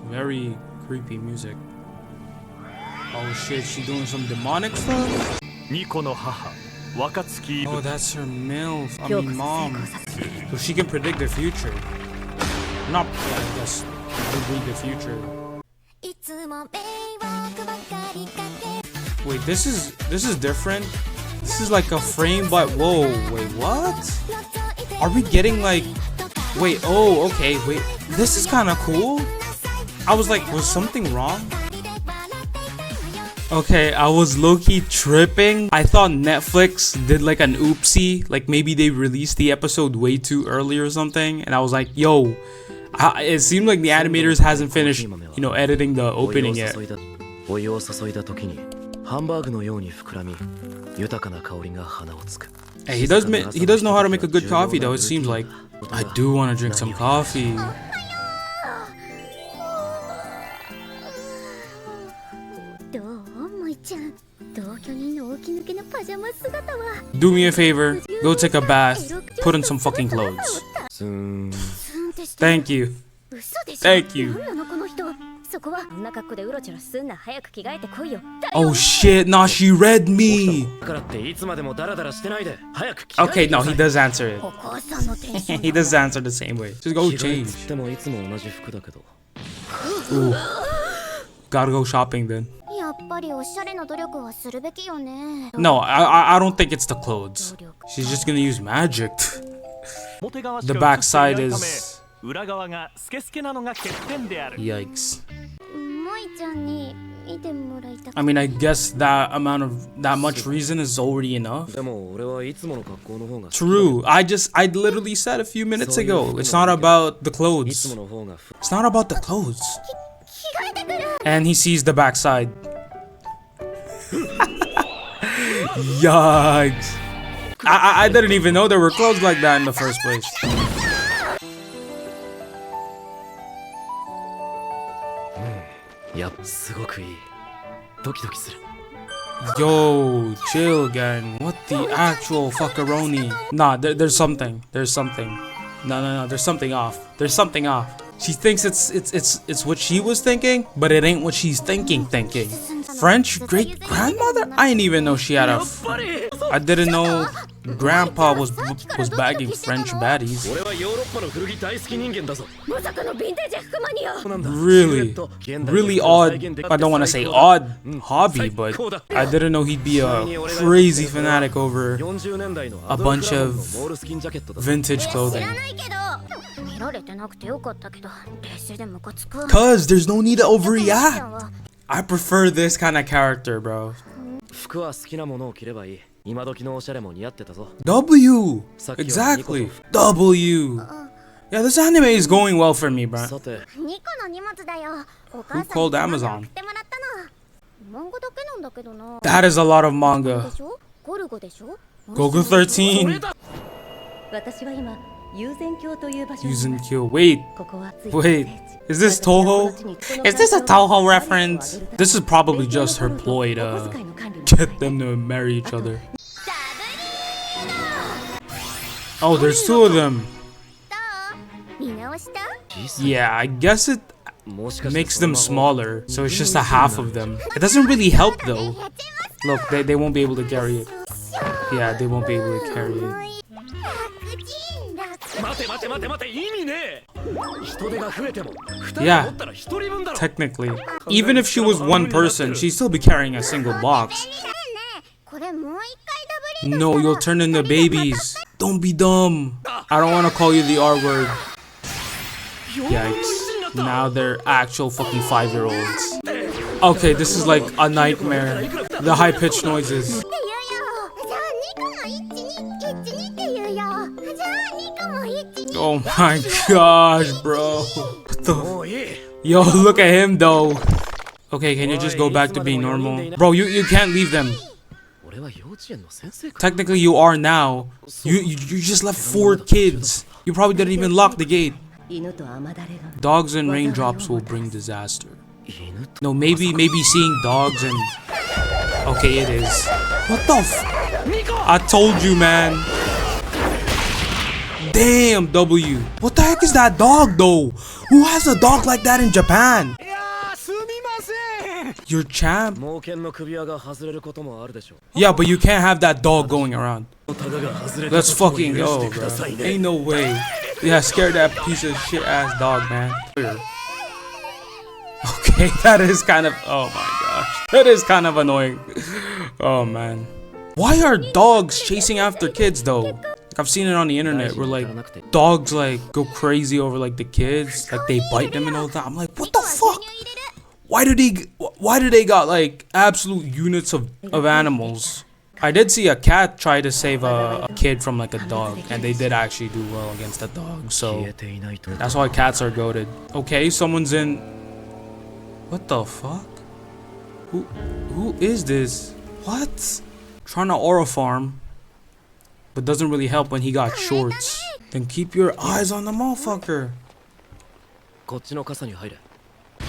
Very creepy music. Oh shit, she doing some demonic stuff? Oh, that's her MILF. I mean, mom. So she can predict the future. Not, I guess, read the future. Wait, this is different. This is like a frame, but whoa, wait, what? Are we getting like? Wait, oh, okay, wait. This is kind of cool. I was like, was something wrong? Okay, I was low-key tripping. I thought Netflix did like an oopsie, like maybe they released the episode way too early or something, and I was like, yo, it seemed like the animators hasn't finished, you know, editing the opening yet. Hey, he does know how to make a good coffee though, it seems like. I do want to drink some coffee. Do me a favor, go take a bath, put on some fucking clothes. Thank you. Thank you. Oh shit, nah, she read me. Okay, no, he does answer it. He does answer the same way. Just go change. Ooh. Gotta go shopping then. No, I don't think it's the clothes. She's just gonna use magic. The backside is... Yikes. I mean, I guess that much reason is already enough. True. I literally said a few minutes ago, it's not about the clothes. It's not about the clothes. And he sees the backside. Yikes. I didn't even know there were clothes like that in the first place. Yo, chill gang. What the actual fuckaroni? Nah, there's something. There's something. No, there's something off. There's something off. She thinks it's what she was thinking, but it ain't what she's thinking. French great grandmother? I didn't even know she had a. I didn't know grandpa was bagging French baddies. Really odd. I don't want to say odd hobby, but I didn't know he'd be a crazy fanatic over a bunch of vintage clothing. Cause there's no need to overreact. I prefer this kind of character, bro. W! Exactly! W! Yeah, this anime is going well for me, bro. Who called Amazon? That is a lot of manga. Goku 13! Yuzenkyo. Wait. Is this Toho? Is this a Toho reference? This is probably just her ploy to get them to marry each other. Oh, there's two of them. Yeah, I guess it makes them smaller, so it's just a half of them. It doesn't really help though. Look, they won't be able to carry it. Yeah, they won't be able to carry it. Yeah, technically. Even if she was one person, she'd still be carrying a single box. No, you'll turn into babies. Don't be dumb. I don't want to call you the R word. Yikes. Now they're actual fucking 5-year-olds. Okay, this is like a nightmare. The high-pitched noises. Oh my gosh, bro. What the? Yo, look at him though. Okay, can you just go back to being normal? Bro, you can't leave them. Technically, you are now. You just left 4 kids. You probably didn't even lock the gate. Dogs and raindrops will bring disaster. No, maybe seeing dogs and... Okay, it is. What the f... I told you, man. Damn, W. What the heck is that dog though? Who has a dog like that in Japan? Your champ? Yeah, but you can't have that dog going around. Let's fucking go, bro. Ain't no way. Yeah, scare that piece of shit ass dog, man. Okay, that is kind of, oh my gosh. That is kind of annoying. Oh man. Why are dogs chasing after kids though? Like, I've seen it on the internet where like dogs like go crazy over like the kids, like they bite them and all that. I'm like, what the fuck? Why do they got like absolute units of animals? I did see a cat try to save a kid from like a dog, and they did actually do well against a dog, so that's why cats are goated. Okay, someone's in. What the fuck? Who is this? What? Trying to aura farm, but doesn't really help when he got shorts. Then keep your eyes on the motherfucker.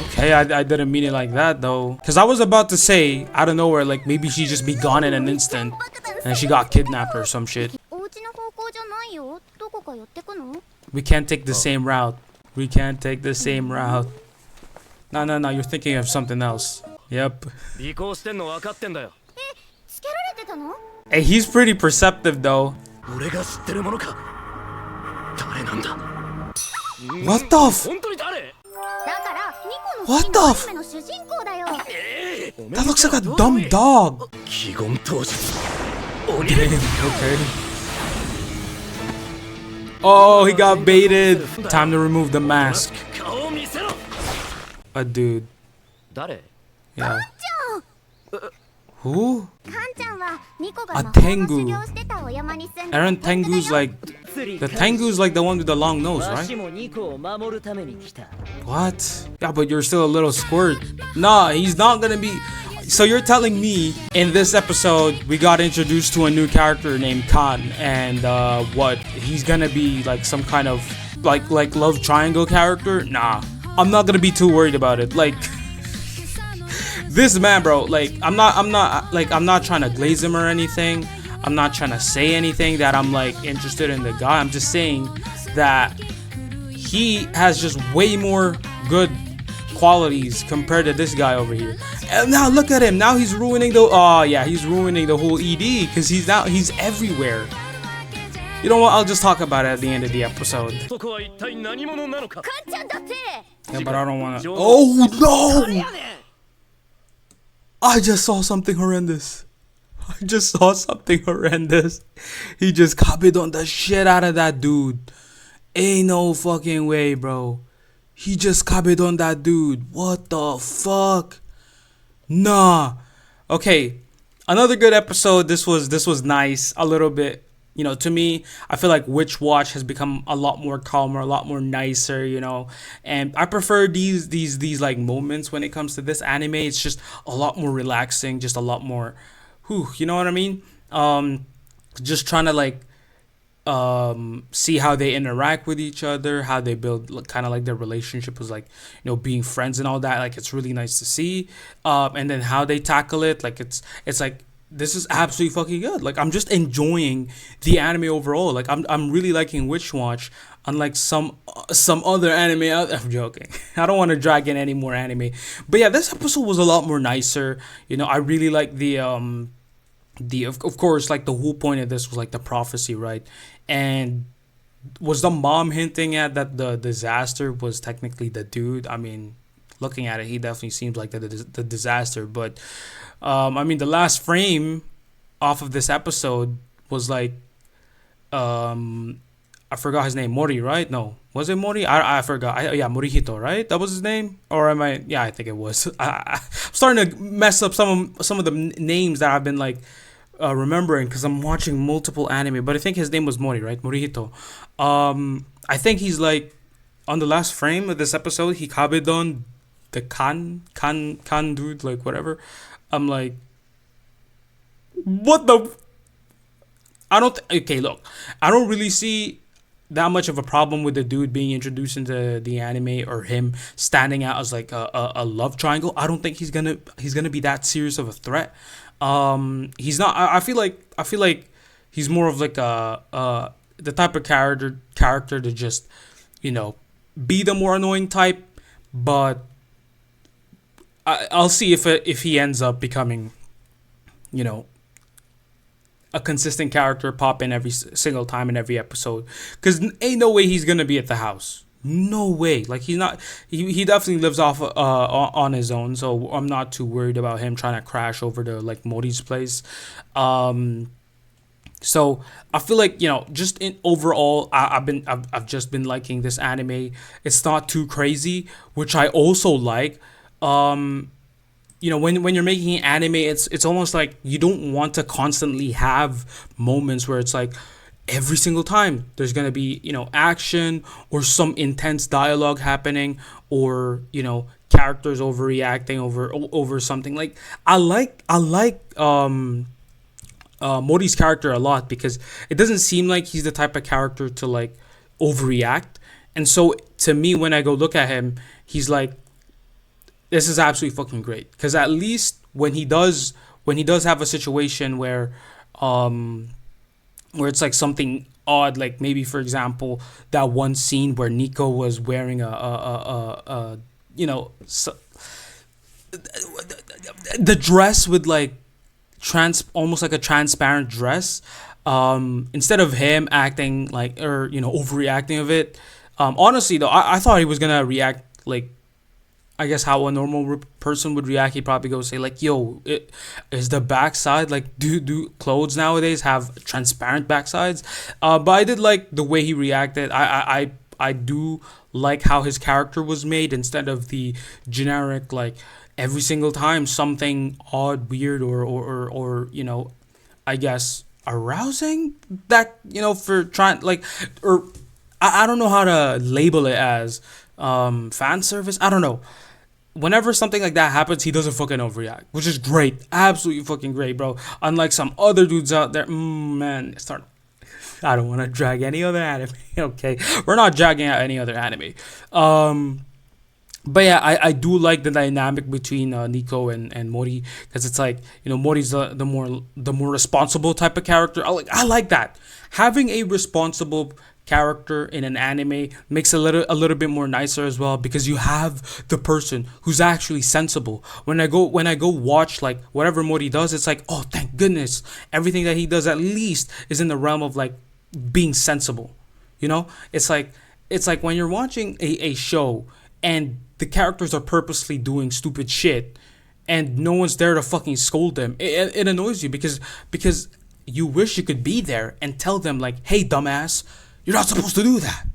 Okay, I didn't mean it like that though. Cause I was about to say, out of nowhere, like maybe she just be gone in an instant and she got kidnapped or some shit. We can't take the same route. We can't take the same route. No, you're thinking of something else. Yep. Hey, he's pretty perceptive though. What the f- What the f- That looks like a dumb dog. Damn, okay. Oh, he got baited. Time to remove the mask. A dude. Yeah. Who? A Tengu. Eren Tengu's like... The Tengu's like the one with the long nose, right? What? Yeah, but you're still a little squirt. Nah, he's not gonna be... So you're telling me in this episode we got introduced to a new character named Khan, and what? He's gonna be like some kind of like love triangle character? Nah, I'm not gonna be too worried about it. Like... This man, bro, like I'm not trying to glaze him or anything. I'm not trying to say anything that I'm like interested in the guy. I'm just saying that he has just way more good qualities compared to this guy over here. And now look at him. Now he's ruining the he's ruining the whole ED because he's everywhere. You know what? I'll just talk about it at the end of the episode. Yeah, but I don't want to. Oh no! I just saw something horrendous. He just copied on the shit out of that dude. Ain't no fucking way, bro. He just copied on that dude. What the fuck? Nah. Okay. Another good episode. This was nice. A little bit. You know, to me, I feel like Witch Watch has become a lot more calmer, a lot more nicer, you know. And I prefer these like moments when it comes to this anime. It's just a lot more relaxing, just a lot more you know what I mean? Just trying to like see how they interact with each other, how they build kind of like their relationship was like, you know, being friends and all that. Like it's really nice to see. And then how they tackle it, like it's like this is absolutely fucking good. Like I'm just enjoying the anime overall. Like I'm really liking Witch Watch, unlike some other anime out there. I'm joking. I don't want to drag in any more anime. But yeah, this episode was a lot more nicer. You know, I really like the of course, like the whole point of this was like the prophecy, right? And was the mom hinting at that the disaster was technically the dude? I mean, looking at it, he definitely seems like the disaster. But I mean, the last frame off of this episode was like I forgot his name, Mori, right? No, was it Mori? I forgot. Yeah, Morihito, right? That was his name, or am I? Yeah, I think it was. I'm starting to mess up some of the names that I've been like remembering because I'm watching multiple anime. But I think his name was Mori, right? Morihito. I think he's like on the last frame of this episode. He kabedon the Khan dude, like whatever. I'm like, what the? Okay, look, I don't really see that much of a problem with the dude being introduced into the anime or him standing out as like a love triangle. I don't think he's gonna be that serious of a threat. He's not. I feel like he's more of like a the type of character to just, you know, be the more annoying type. But I'll see if he ends up becoming, you know, a consistent character, pop in every single time in every episode. Because ain't no way he's gonna be at the house. No way. Like he's not. He definitely lives off on his own. So I'm not too worried about him trying to crash over to like Mori's place. So I feel like, you know, just in overall, I've just been liking this anime. It's not too crazy, which I also like. Um, you know, when you're making an anime, it's almost like you don't want to constantly have moments where it's like every single time there's gonna be, you know, action or some intense dialogue happening, or, you know, characters overreacting over something. Like I like Mori's character a lot, because it doesn't seem like he's the type of character to like overreact. And so to me, when I go look at him, he's like, this is absolutely fucking great. Because at least when he does have a situation where it's like something odd, like maybe for example that one scene where Nico was wearing a you know, the dress with like almost like a transparent dress, instead of him acting like, or, you know, overreacting of it. Honestly though, I thought he was gonna react like, I guess how a normal person would react. He'd probably go say like, "Yo, is the backside like, do clothes nowadays have transparent backsides?" But I did like the way he reacted. I do like how his character was made, instead of the generic like every single time something odd, weird, or you know, I guess arousing, that, you know, for trying like, or I don't know how to label it as fan service. I don't know. Whenever something like that happens, he doesn't fucking overreact, which is great, absolutely fucking great, bro. Unlike some other dudes out there, man, start. I don't want to drag any other anime. Okay, we're not dragging out any other anime. But yeah, I do like the dynamic between Nico and Mori, because it's like, you know, Mori's the more responsible type of character. I like that. Having a responsible character in an anime makes a little bit more nicer as well, because you have the person who's actually sensible. When I go watch like whatever Mori does, it's like, oh, thank goodness, everything that he does at least is in the realm of like being sensible. You know, it's like when you're watching a show and the characters are purposely doing stupid shit and no one's there to fucking scold them. It annoys you, because you wish you could be there and tell them like, hey, dumbass, you're not supposed to do that.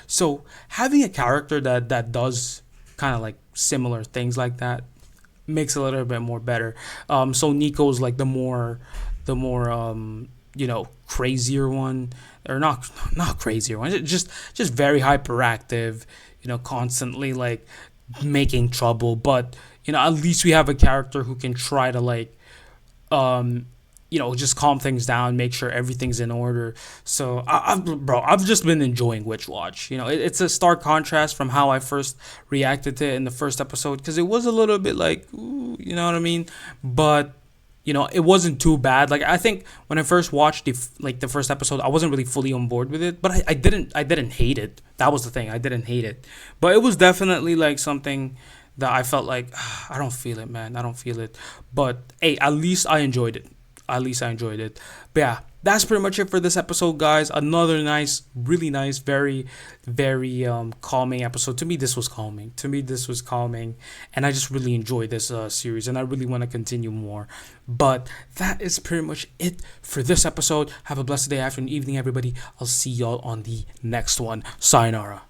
So having a character that does kind of like similar things like that makes it a little bit more better. So Nico's like the more you know, crazier one, or not crazier one, just very hyperactive, you know, constantly like making trouble. But, you know, at least we have a character who can try to like, you know, just calm things down, make sure everything's in order. So I've just been enjoying Witch Watch. You know, it's a stark contrast from how I first reacted to it in the first episode, because it was a little bit like, ooh, you know what I mean. But, you know, it wasn't too bad. Like, I think when I first watched the first episode, I wasn't really fully on board with it, but I didn't hate it. That was the thing. I didn't hate it, but it was definitely like something that I felt like, I don't feel it, man. I don't feel it. But hey, at least I enjoyed it. But yeah, that's pretty much it for this episode, guys. Another nice, really nice, very, very calming episode. To me, this was calming. And I just really enjoyed this series, and I really want to continue more. But that is pretty much it for this episode. Have a blessed day, afternoon, evening, everybody. I'll see y'all on the next one. Sayonara.